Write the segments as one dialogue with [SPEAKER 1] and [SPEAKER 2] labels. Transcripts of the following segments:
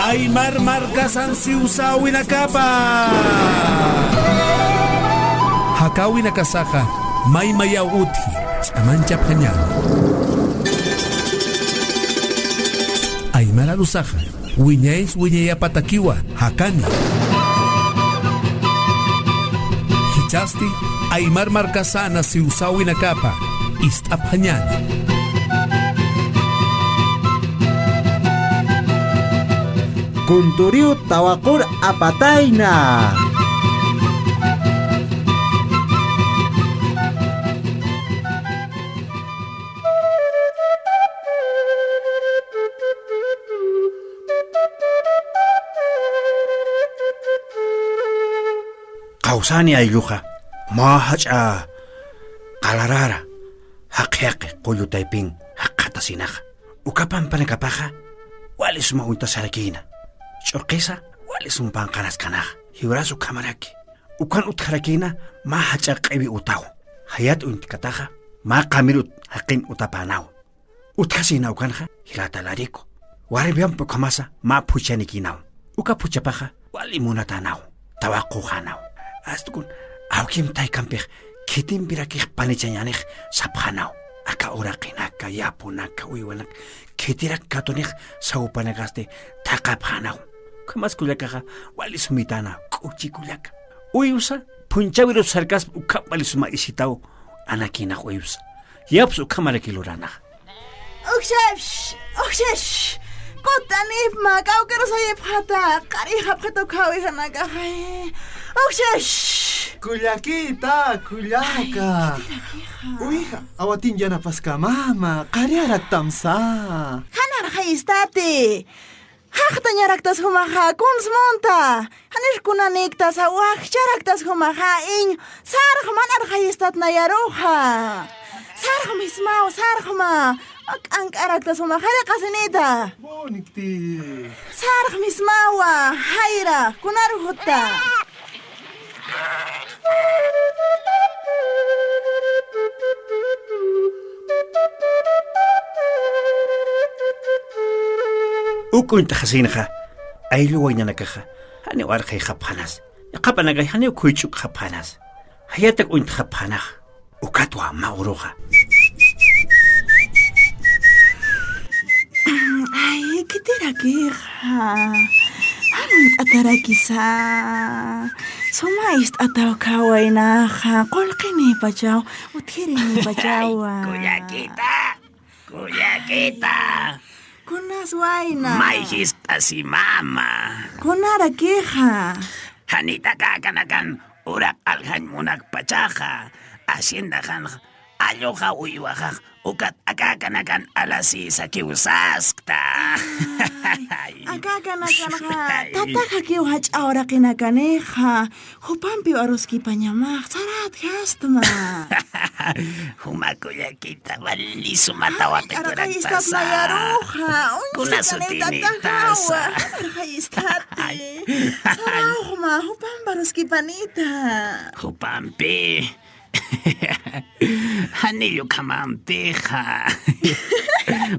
[SPEAKER 1] Aymar markasan siusawi na kapa. Hakawi na kasaka may mayaw uti sa manchap kanya. Aymar arusaka winyaya patakiwa hakani. Hichasti Aymar markasana siusawi na kapa istap kanya.
[SPEAKER 2] Kunturiu tawakur apatay na.
[SPEAKER 3] Kausani ayuha mahacha kalarara haqyaqi quyutaypin haqatasinaqa ukapan panakapaqa walis maunta sarakina ch'urqisa walis umpanqaras kanaqa hibrasu kamaraki ukan utqarakina mahacha q'ibi utaw hayat untikataqa ma qamirut haqin utapanaw utkasina ukanqa hilatalariku waribiampu kamasa ma phuchanikinaw uka phuchapaqa wali munatanaw tawaquhanaw astukun awkim taykampih kitimpirakih panichañanih saphanaw aka uraqinaka yapunaka uywanak kitirak katunih sawupanakaste taqaphanaw kamaskullakaqa wali sumitana k'uchikullaka uyusa punchawiru sarkas ukapali suma isitaw anakinaq uyusa yaps ukamarakiluranaqa
[SPEAKER 4] Ukshesh kotanip makawkar sayip hata kari hapkato kawi hanaka hay Ukshesh
[SPEAKER 5] Kullakita, kullaka. Uy, awatin dyan na paska, mama. Kariarak tamsa.
[SPEAKER 4] Hanar hayistati. Hakta nyaraktas humaha kunsmonta. Hanir kunaniktas awak charaktas humaha in. Sarah manar hayistat na yaruha. Sarah mismao, sarah ma. Ang araktas humaha kasinita.
[SPEAKER 5] Bonikti.
[SPEAKER 4] Sarah mismawa, hayra, kunaruhuta.
[SPEAKER 3] Ukun takasinaqa ayluwaynanakaqa hani warqay qaphanas qapanagay hani kuychuk qaphanas hayatak unt qaphanaq ukatwa mauruqa
[SPEAKER 4] Ay, kitirakiqa. Hanunt atarakisa. Sumaist ataw kawaynaqa. Qolqini pachaw, uthirini pachawa.
[SPEAKER 6] Kuyakita.
[SPEAKER 4] Kunas wayna.
[SPEAKER 6] Mayhista si mama.
[SPEAKER 4] Kunarakiqa.
[SPEAKER 6] Hanita kakanakan urak alhan munak pachaqa. Haciendahan ayoqa uywaqaq ukat akakanakan alasi sakiusaskta.
[SPEAKER 4] Akakanakanqa tataka kiwhach ahora kinakaneqa. Hupampi aruski pañamaq sarat hastma.
[SPEAKER 6] Humakuyakita valisumatawaqi
[SPEAKER 4] Arqayistat
[SPEAKER 6] kurakpasa.
[SPEAKER 4] nayaruqa.
[SPEAKER 6] Kunasutinitasa.
[SPEAKER 4] Arqayistati. Sarauqma hupampi aruski panita.
[SPEAKER 6] Hupampi. Hanillo kamampiqa.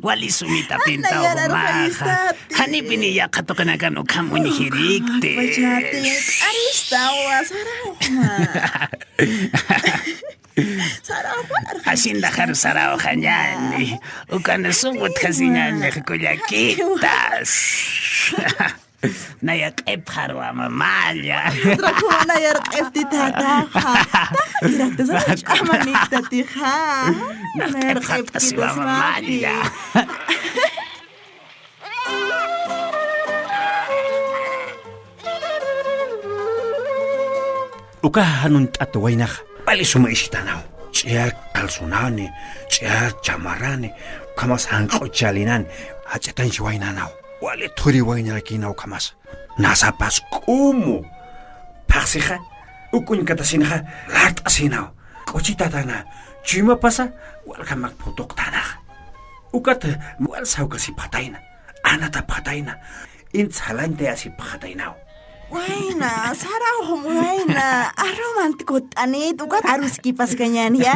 [SPEAKER 6] Wali sumita pinta umaqa. Hani piniya katokanakan ukamuni hirikte.
[SPEAKER 4] Pachate, aristawa, sarauqma. Sarauqma
[SPEAKER 6] Hasindajar sarauqa ñani. Ukana sumut hasiñani kuyakitas. Nayaq'ipharwa mamalla.
[SPEAKER 4] Rakuna yarq'ipti tataqa. Taqa kirakta sarach amanikta tiqa.
[SPEAKER 6] Naq'ipharta siwa mamalla.
[SPEAKER 3] uka hanunt atuwaynaq pali suma ishitanaw ch'iyar kalsunani ch'iyar chamarani kamas hanq'uchalinani hach'atanshi waynanaw wali thuri waynarikinaw kamas nasapas k'umu paqsiqa ukuñkatasinaqa lart'asinaw k'uchitatana chimapasa walkamaq phutuqtanaq ukata wal sawkasi phatayna anata phatayna intzalante asi phataynaw
[SPEAKER 4] Wayna, sarahum wayna. Romantiko tanit ukat harus kipas kanyan ya.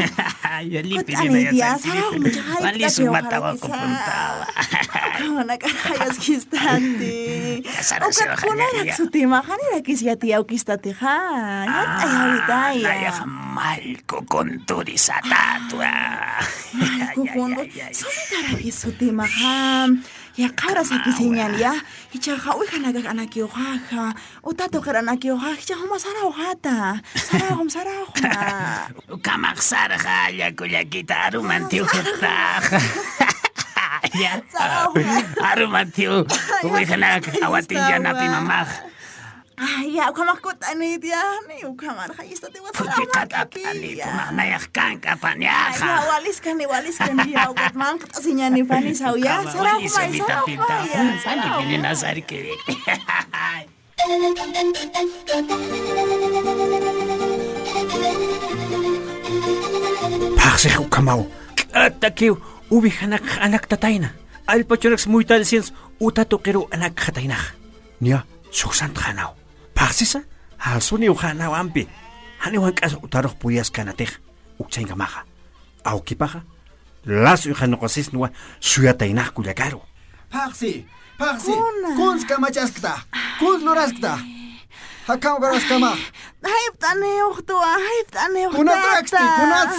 [SPEAKER 6] Ya
[SPEAKER 4] Kot
[SPEAKER 6] lipi
[SPEAKER 4] anit
[SPEAKER 6] na
[SPEAKER 4] ya, sarahum jahit
[SPEAKER 6] Wali sumatawa ko puntawa.
[SPEAKER 4] Kawan akan hayas kistati.
[SPEAKER 6] Kasara
[SPEAKER 4] Ukat
[SPEAKER 6] sila
[SPEAKER 4] kuna
[SPEAKER 6] kanya.
[SPEAKER 4] naksuti makani lagi siya tiyaw kistati ha. Yat ayawitaya.
[SPEAKER 6] Naya mal ko konturi sa tatwa.
[SPEAKER 4] Kukundo, solidara kisuti maham. Ya kara sa kisinyan ya. Hichaka uy kanagak anak yo haha. Utato kara anak yo haha. Hichaka masaraw hata. Sarahum na.
[SPEAKER 6] Kamaksara ka ya kuya kita arumantiu kita. Ya. Arumantiu. Uwi ka na awatin dyan na pimamah.
[SPEAKER 4] Ay, ya kamakot anit ya. Ni ukamar hayista te wat
[SPEAKER 6] Puti katat anito na nayakkan ka pa niya
[SPEAKER 4] Ay,
[SPEAKER 6] ka.
[SPEAKER 4] walis kan ya. Ukat mangkat asinya ni Fani saw ya. Sarahum ay sarahum ya.
[SPEAKER 6] Sani pininasar kirik.
[SPEAKER 3] Paksik ukamaw. Atakiw, ubihanak anak tatayna. Alpachonak smuytal sins utatukiro anak katayna. Niya, suksant khanaw. Paksisa, halsuni ukhanaw ampi. Haniwan kas utarok puyas kanatih. Ukchain kamaha. Aukipaha. Las ukhanokosis nuwa suyatayna kuyakaro.
[SPEAKER 2] Paksi, paksi.
[SPEAKER 4] Kuna.
[SPEAKER 2] Kuns kamachaskta. Kuns luraskta. Hakam garaskama.
[SPEAKER 4] Hayp tane uktua, hayp tane uktua.
[SPEAKER 2] Kunat raksti, kunat.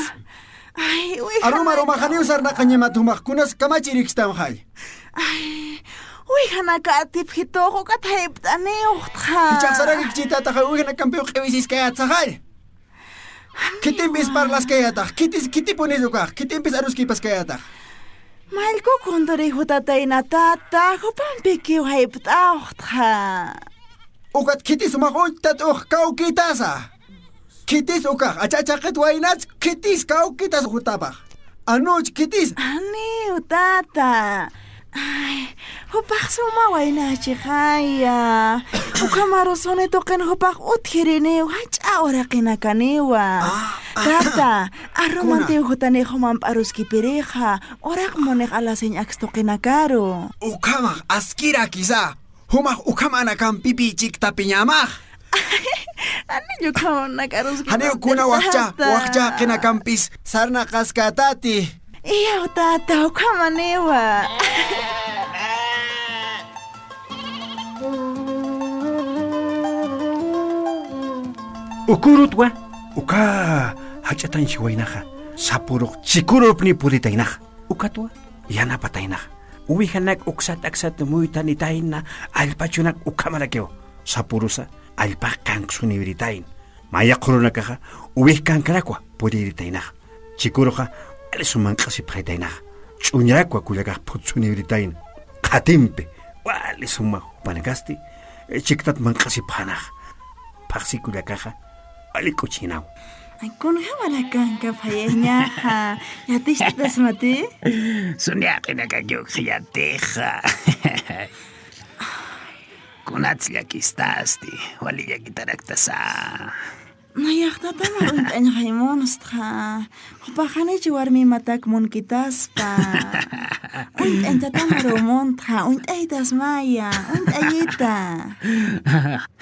[SPEAKER 4] Ay, uy.
[SPEAKER 2] Aruma khani usar na kanyama tumak. Kunas kamachirikstam hay.
[SPEAKER 4] Uy, hanaka atip hitoko kat hayp tane ukta.
[SPEAKER 2] Hichak saragi kchita takay uy na kampyo kwisis kaya tsakay. Kitimpis parlas kaya tak. Kitipunis ukak. Kitimpis aruskipas kaya tak.
[SPEAKER 4] Malko kondori hutatay na tata. Kupampiki hayp ta ukta.
[SPEAKER 2] Ukat kitis umakoy tatuk kau kitasa. Kitis ukak. Achachakit wainats. Kitis kau kitas hutapak. Anuch kitis.
[SPEAKER 4] Ani, tata. Ay, hupak sumaway na chikaya. Ukamarosone token hupak uthiriniw. Hacha ora kinakaniwa. Tata, aromante hutane humamp aruski pireja. Orak monek alasin aksto kinakaro.
[SPEAKER 2] Ukamak askira kisa. Humak ukamana kam pipi chikta pinyamak.
[SPEAKER 4] Ani yukam nakaruski.
[SPEAKER 2] Hani kuna wakcha kinakampis sarna kaskatati.
[SPEAKER 4] Iya, tata, ukamaniwa.
[SPEAKER 3] Ukurut wa. Uka hachatan shiwaynaha. Sapuruk chikurupni puritaynaha. Ukatwa yana pataynaha. Uwihanak uksat aksat muytan itayna alpachunak ukamalakeo. Sapurusa alpaq kanksuni viritayn. Maya qurunakaha uwih kankarakwa puriritaynah. Chikuruha alisuman qasipqaytaynah. Ch'uñakwa kuyakaq putsuni viritayn. Qatimpe walisuma panagasti chiktat man qasipqanah. Paqsi kuyakaha alikuchinaw.
[SPEAKER 4] Ay, kun hamalakan ka payañaha. Yatistas mati?
[SPEAKER 6] Sunyaki na kayo kriyateja. Kunatsya kistasti. Wali ya kitarakta
[SPEAKER 4] Nayakta tamarun taña haymonustra. Hupakane chiwarmi matak mon kitaspa. Unt enta tamaru montra. Unt eitas maya. Unt ayita.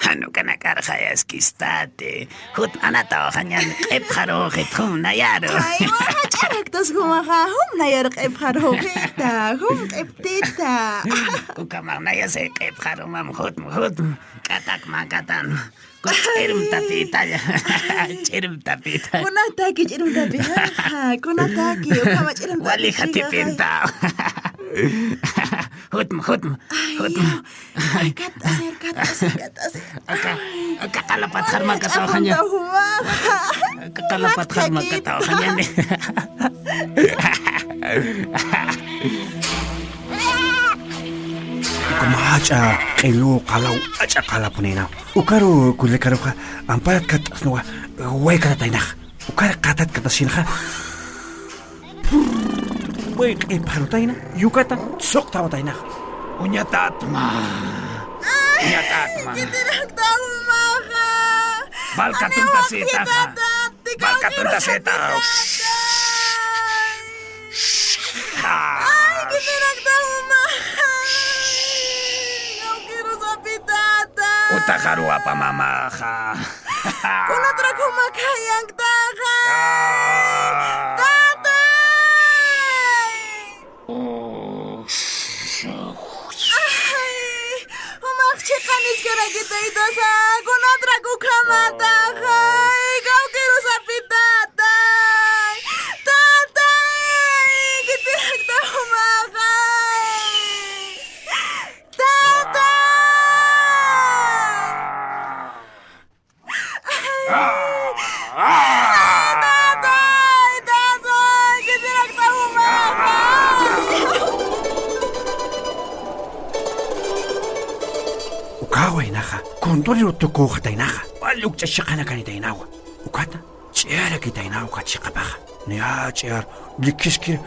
[SPEAKER 6] Ano ka nakarhayas kistate. Hut anataw kanyan epjaro kitrum nayaro.
[SPEAKER 4] Ay, mga charaktas kumaka. Hum nayarok epjaro kita. Hum eptita.
[SPEAKER 6] Ukamang nayas epjaro mam hut. Katak makatan. Kut chirum tapita. Chirum tapita.
[SPEAKER 4] Kunataki chirum tapi. Kunataki. Ukama chirum tapi.
[SPEAKER 6] Wali hatipinta. Hut.
[SPEAKER 4] Ay, katasir.
[SPEAKER 6] Kakalapat harma kataw kanya. Kakalapat harma kataw kanya ni.
[SPEAKER 3] Kumacha kayo kalaw acha kalapunina. Ukaro kulekaro ka amparat katasnuwa way katataynak. Ukara katat katasinha. Way parutayna yukata soktawataynak.
[SPEAKER 6] Unyatatma.
[SPEAKER 4] Tinagtaw maka.
[SPEAKER 6] Balkatun tasita ka. Balkatun tasita.
[SPEAKER 4] Ay, tinagtaw maka. Ang kiro sa pitata.
[SPEAKER 6] tajaru apa mamaja.
[SPEAKER 4] Kunatra kumakayang taja. Umakchikanis kara kita ito sa kunatra kukamata. Ikaw kiro sa pitatay. Tatay! Kitirag ta humakay. Tatay! Kitirag ta humakay.
[SPEAKER 3] Ukaway naka. Kontori utuko katay naka. Waluk chashaka na kanita inawa. Ukata. Chiara kita inawa kachikapaha. Niya chiar. Likiskir.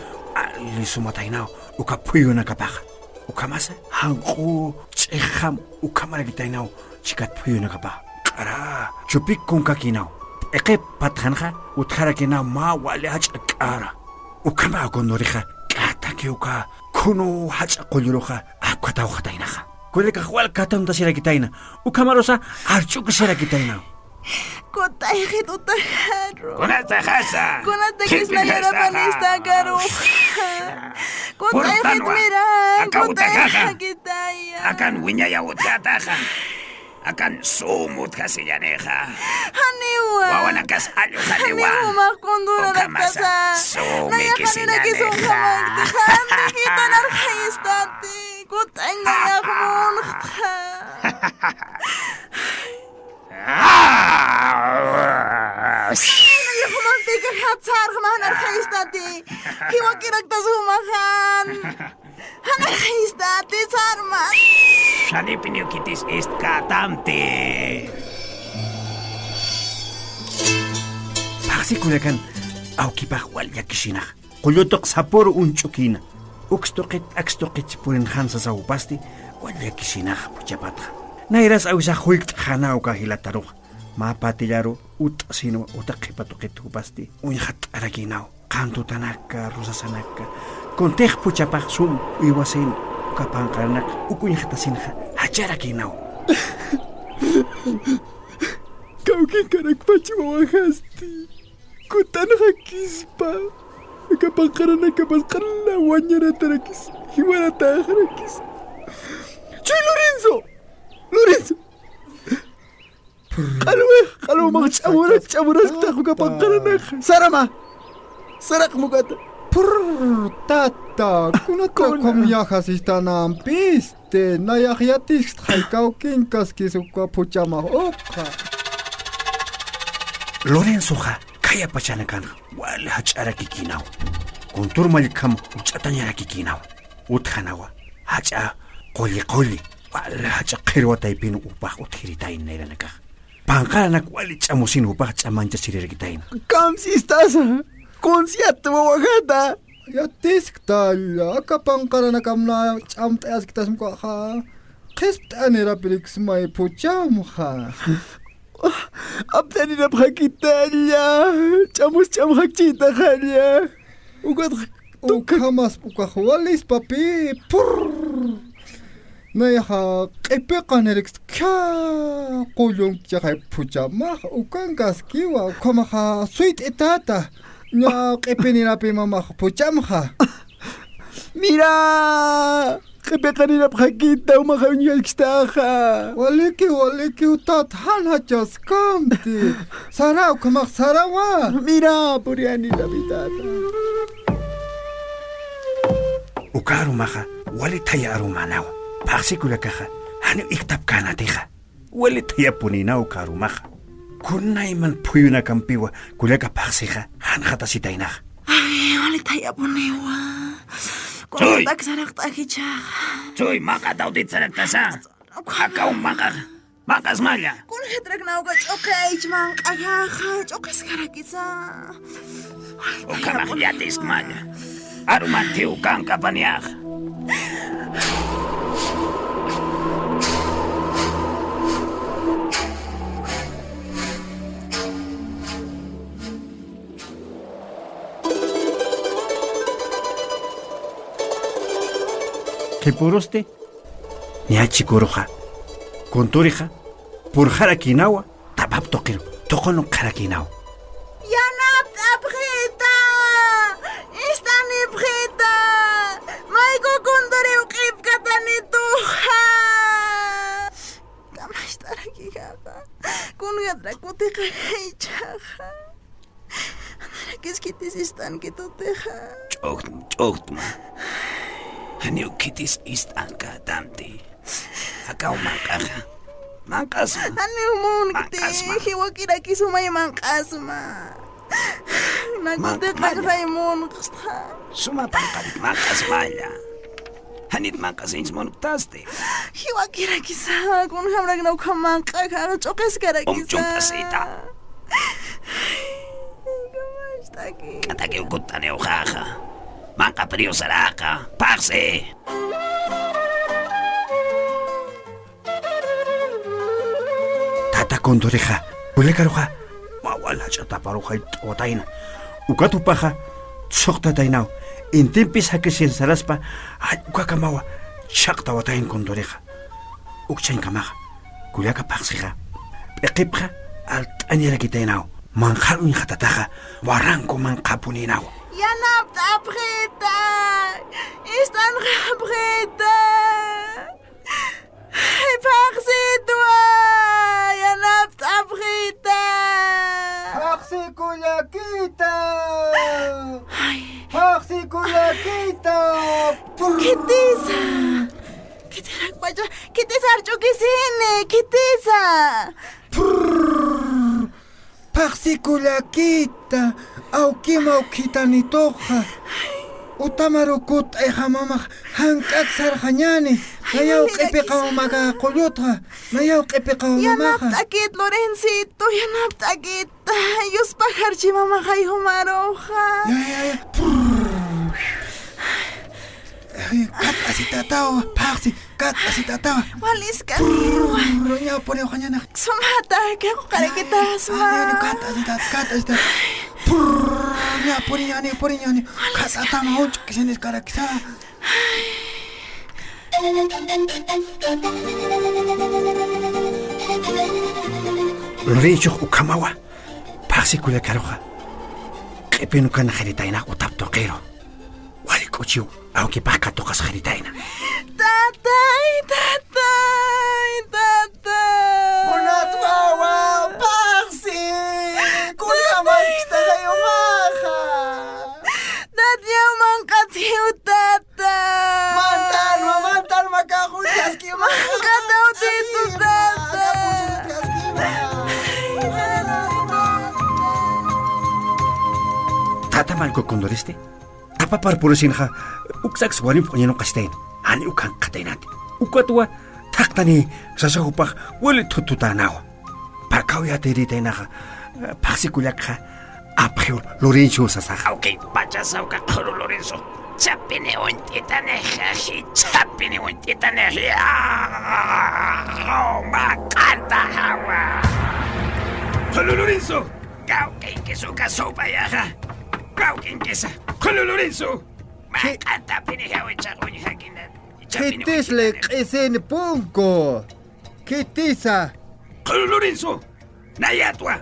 [SPEAKER 3] Lisumatay inawa. Ukapuyo na kapaha. Ukamasa. Hanko. Chiham. Ukamara kita inawa. Chikat puyo na kapaha. Kara. Chupik kung kakinaw. Eke pathan ka. Utkara kinaw ma wali hach akara. Ukama konori ka. Kataki uka. Kuno hach akuluro ka. Akwataw katay naka. Kulit kakwal katang ta sila kitay na. Ukamarosa archuk sila kitay na.
[SPEAKER 4] Kutay kitutaharo.
[SPEAKER 6] Kunata hasa.
[SPEAKER 4] Kunata kisnayara panista karuha. Kutay kitmiran. Kutay kitaya.
[SPEAKER 6] Akan winya ya utataja. Akan sumut kasi yaneja.
[SPEAKER 4] Haniwa.
[SPEAKER 6] Wawanakas ayo haniwa.
[SPEAKER 4] Haniwa makundura
[SPEAKER 6] Ukamasa.
[SPEAKER 4] nagkasa.
[SPEAKER 6] Sumi kasi
[SPEAKER 4] Nayakanina kisong
[SPEAKER 6] yaneja.
[SPEAKER 4] kamagtahan. Nakita narkayistati. Kutay ngayak munakta. Nagakumantika hatsar kamahan narkayistati. Hiwag kinagtasumahan. Hanarkayistati sarman.
[SPEAKER 6] Shani piniokitis ist katante.
[SPEAKER 3] Paksi kulakan. Au kipah wal yakishinah. Kulutok sapor unchukina. Ukstokit akstokit purin hansa sa upasti. Wal yakishinah puchapatha. Nairas au sa huikt hanao ka hilataruk. Mapatilaro ut sino utakipatokit upasti. Unhat araginao. Kanto tanaka rusasanaka. Konteh puchapah sum iwasin. Kapangkanak ukunyahtasinha. Hacharaginao.
[SPEAKER 2] Kaukin karakpachiwawahasti. Kutan hakispa. Kapangkaran kapaskarla wanyara tarakis. Hiwara taharakis. Chuy Lorenzo. Kalau mga chamuras tako kapangkaran. Sarama. Sarak mo kata.
[SPEAKER 7] Tata, kunatra komyajas istanam piste, nayahiatis haikau kinkas kisukwa puchama oka.
[SPEAKER 3] Lorenzo ha kaya pachanakan wala hacharaki Kuntur malikam uchatanyaraki kinaw. Uthanawa hacha qoli wala hacha qirwa taipin upah uthiritain nairanaka. Pangkaranak wali chamusin upah chamancha sirirkitain.
[SPEAKER 2] Kamsi istasa. Konsiat mawagata.
[SPEAKER 7] Yatisk tal, akapangkara na kamna chamtayas kita semua ha. Kesta nera pirix mai pucham ha.
[SPEAKER 2] Abdani na pakitanya. Chamus hakchita kanya.
[SPEAKER 7] Ukamas ukahualis papi. Purr. Naya epekan erix kya koyong chakai puchama. Ukangas kiwa ukamaha sweet etata. No, kepenina pe mama puchamha.
[SPEAKER 2] Mira, kepenina pakita umahanya kistaha.
[SPEAKER 7] Waliki utat han hachas kamti. Sarau kamak sarawa.
[SPEAKER 2] Mira, puriani la vitata.
[SPEAKER 3] Ukaru maha wali tayaru manawa. Paksikula kaha hani iktap kana teha. Wali tayapuni ukaru maha. Kunay man puyuna kampiwa kuleka paksiha hanhata sitainah.
[SPEAKER 4] Ay, wali tayo po niwa.
[SPEAKER 6] Choy!
[SPEAKER 4] Kung tagsanak takicha.
[SPEAKER 6] Choy, makataudit sa nagtasa. Akaw makas malya.
[SPEAKER 4] Kung hitrag na ugat, okay, jmang agakaj, okay, skarakisa.
[SPEAKER 6] O kamahyatis malya. Arumantiu kang kapaniyak.
[SPEAKER 3] Kepuroste, niachikuruja, konturija, por jarakinawa, tapap toqiro, toqono jarakinawa.
[SPEAKER 4] Yanap abjeta. Istan ibjeta. Maiko kundore uqib katanituja. Kamashtara kijaja. Kungatra kutiqa haychaja. Kiskitis istan kituteja.
[SPEAKER 6] Chokma. Haniu kitis istanka tanti. Akaw mankaja. Mankasma.
[SPEAKER 4] Haniu munkti. Hiwakira kisumay mankasma. Nakutiqa raymunksta.
[SPEAKER 6] Suma pangkalik mankasmaya. Hanit mankasins monuktaste.
[SPEAKER 4] Hiwakira kisa. Kun hamrag na ukamankaja. Chokes kara kisa.
[SPEAKER 6] Umchuktasita.
[SPEAKER 4] Kamashtaki.
[SPEAKER 6] Katake ukutane ujaja. Manka prio saraka. Parse.
[SPEAKER 3] Tata kondoreja, bulekaroja, mawala chataparoja otaina. Ukatupaja, tsokta tainao. Intempis hakesin saraspa, ukakamawa, chakta otain kondoreja. Ukchain kamaja, kulaka paxija. Eqipja, altanyera kitainao. Manjarun jatataja, waranko mankapuninao.
[SPEAKER 4] Yanap abjeta. Istan abjeta. Paxitwa. Yanap abjeta.
[SPEAKER 7] Paksi kulakita! Paksi kulakita!
[SPEAKER 4] Kitisa. Kitirak baca. Kitisar chukisini. Kitisa.
[SPEAKER 7] Paksi kulakita! Aukima ukita nitoja! Utamarukut ay hamamah hankak sarjanyani. Nayaw kipikaw magakulutra. Nayaw kipikaw
[SPEAKER 4] Yanap
[SPEAKER 7] mamaja.
[SPEAKER 4] takit Lorencito. Yanap takit. Yus pajarchi mamajay humaroja.
[SPEAKER 7] Ya. Kat asitatawa. Paksi. Kat asitatawa.
[SPEAKER 4] Walis kanirwa.
[SPEAKER 7] Nayaw po niyo kanya na.
[SPEAKER 4] Sumata. Kaya ko karikitas ma.
[SPEAKER 7] Kat asitatawa. Ya por niyo. Kat atama hunch kisinis karakisa.
[SPEAKER 3] Lorenzo ukamawa, paxi kulekaroja. Qipinu kana jaritaina utap toqero. Wali kuchiu, aunque paca tocas jaritaina.
[SPEAKER 4] Tatay.
[SPEAKER 2] Munatwawa, paksi! Kuya maikta kayo maha!
[SPEAKER 4] Tatyaw mangkatsiw tata.
[SPEAKER 2] Mantan, makakutyas ki maha!
[SPEAKER 4] Mangkataw dito tata.
[SPEAKER 3] Tata man ko kondoriste. Tapa par pulusinha, uksaks wali ponino kastain. Ani ukan katainati. Ukatwa taktani sasahupak wali tututanawa. Pakaw ya teritainaha, paxi kulakha. Aprio Lorenzo sasaja.
[SPEAKER 6] Okay, pachasaw ka kuro Lorenzo. Chapine untitaneja. Chapine untitaneja. Oh, makanta hawa. Kolo Lorenzo. Gaukin kisuka sopa yaha. Gaukin kisa. Kolo Lorenzo. Makanta pineja uchakuny hakinan.
[SPEAKER 7] Kitisle kisen punko. Kitisa.
[SPEAKER 6] Kolo Lorenzo. Nayatwa.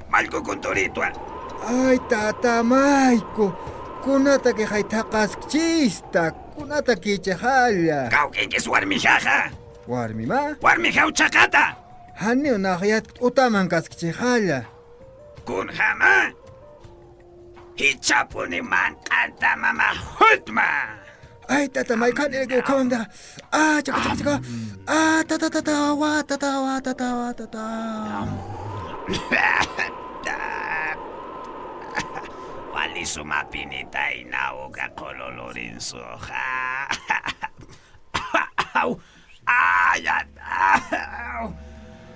[SPEAKER 6] Malko kontoritwa.
[SPEAKER 7] Ay, tata Maiko. Kunata que haitakas chista. Kunata que chehalla.
[SPEAKER 6] Gaukin kiswarmi jaja.
[SPEAKER 7] Warmi ma.
[SPEAKER 6] Warmi uchakata.
[SPEAKER 7] Hani unahayat utamankas chehalla.
[SPEAKER 6] Kun hama. Hichapuni man kanta mama hutma.
[SPEAKER 7] Ay, tata Maiko nego kamanda. Ah, chaka. Ah, tatawa.
[SPEAKER 6] Wali sumapinita inauga kolo Lorenzo.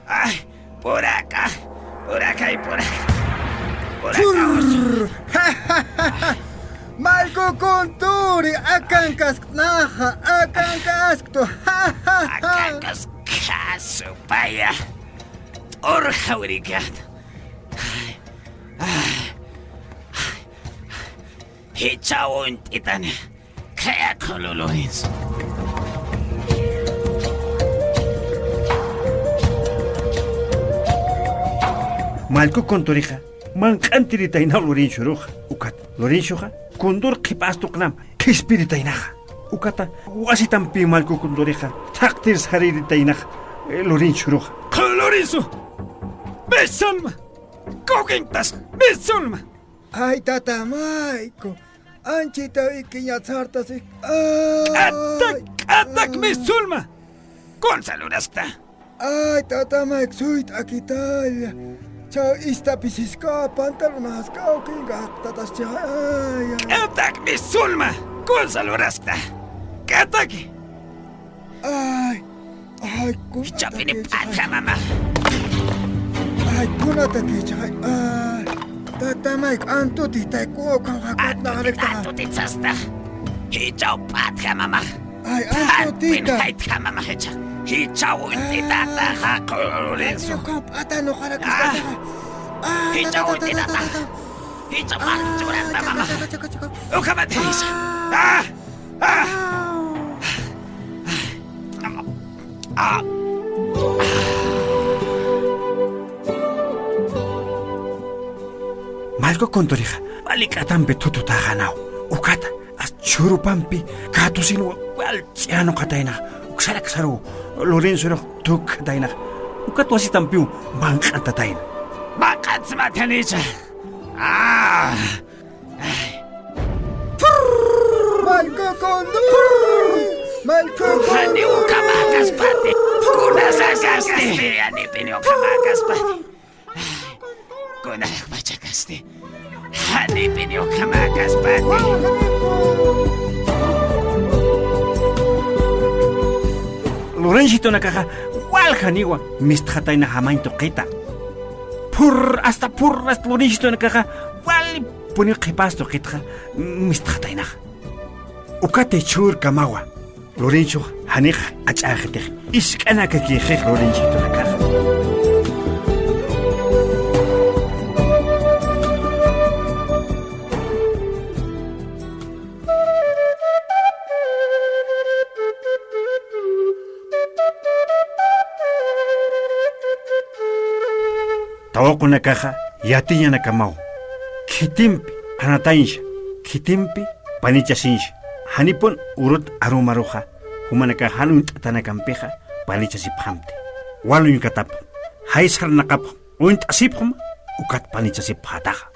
[SPEAKER 6] Ay, por acá y por acá. Por acá, oso.
[SPEAKER 7] Malko konturi akankas naha akankas to.
[SPEAKER 6] Akankas kaso paya. Orja urigat. Hichawon titan. Kaya kolo Lorenzo.
[SPEAKER 3] Malco Contorija, Mancantiritaina Lorinchuruja, Ucat, Lorinchuja, Condor Kipastucnam, Kispiritainaja, Ucata, Wasitampi Malco Condorija, Tactirs Hariritainaja, Lorinchuruja.
[SPEAKER 1] Lorenzo! Besolma! Coquintas! Besolma!
[SPEAKER 7] Ay, tatamaiko. Anchita ikinya tsartasik.
[SPEAKER 1] Atak Besolma! Consalurasta!
[SPEAKER 7] Ay, tatamaik suit akitalia. Chao istapisisca pantalonas kaukinga tatas ay.
[SPEAKER 1] Atak Besolma! Consalurasta! Kataki!
[SPEAKER 7] Ay,
[SPEAKER 6] Chapini pata mama.
[SPEAKER 7] Ay, kunata kichay. Ay, tatamaik antuti tay ko kang hakot na rekta.
[SPEAKER 6] Antutitsasta. Hichaw pata mama.
[SPEAKER 7] Ay, antuti ka.
[SPEAKER 6] Pinhait ka mama hicha. Hichaw intitata ha Lorenzo.
[SPEAKER 7] Kap atano karakista.
[SPEAKER 6] Hichaw intitata. Hichaw manchurasta mama. Ukabatis.
[SPEAKER 3] Malco Contorija, Balicatampe Tututaganao, Ucata, as Churupampi, Catusino, Valciano Cataina, Uxaraxaru, Lorenzo Tuk Daina, Ucatuasitampiu, Bancatatain.
[SPEAKER 6] Bakatsmatanicha.
[SPEAKER 7] Malco Condor! Malco
[SPEAKER 6] Ani ukamakas pati. Kunasasasti. Ani pini ukamakas pati. Kunayak machakasti. Ani pini ukamakas pati.
[SPEAKER 3] Lorenzo Nakaja, Walhaniwa, Mistataina Hamain Toqueta. Hasta Lorenzo Nakaja, Wal Punio Kipasto Kitra, Mistataina. Ucate Chur Kamawa. Lorenzo, Hanich, Achagete, Iskanaka Kije, Lorenzo to the car. Tawako na caja, Yatinya na Kamau. Kitimpi, Anatainsha, Kitimpi, Panichasinsha. Hanipon urut arumaruja, humanaka halunt tanakampeja, panichasiphamte. Walun katap, haisar nakap, uint asiphum, ukat panichasipataja.